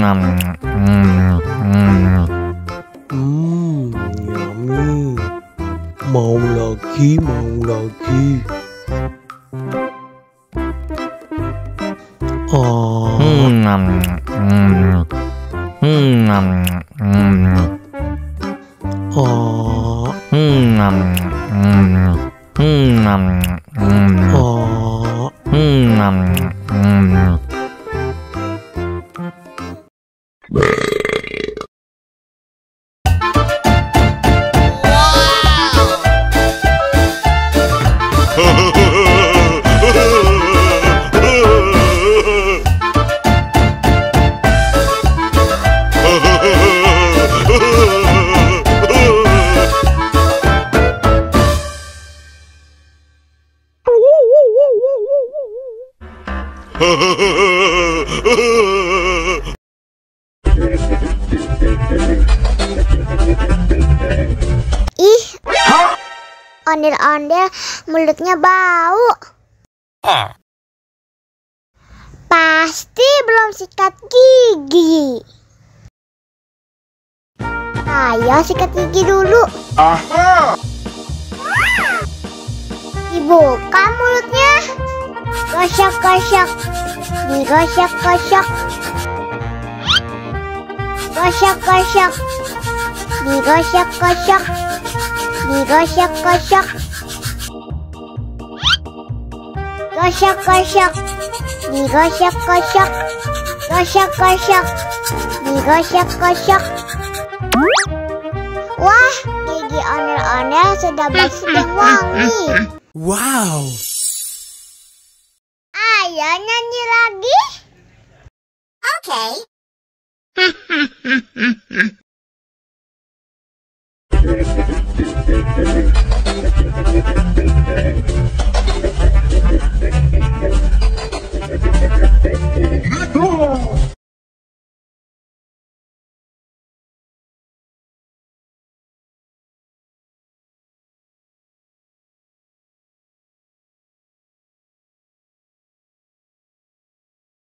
Yummy. Mau lagi. Ih, ondel-ondel mulutnya bau. Pasti belum sikat gigi. Ayo sikat gigi dulu. Dibuka mulutnya. Gosok-gosok. Digosok-gosok. Gosok-gosok. Digosok-gosok. Digosok-gosok. Gosok-gosok. Digosok-gosok. Gosok-gosok. Digosok-gosok. Wah, gigi ondel-ondel sudah bersih dan wangi. Wow. Ayo nyanyi lagi. Oke.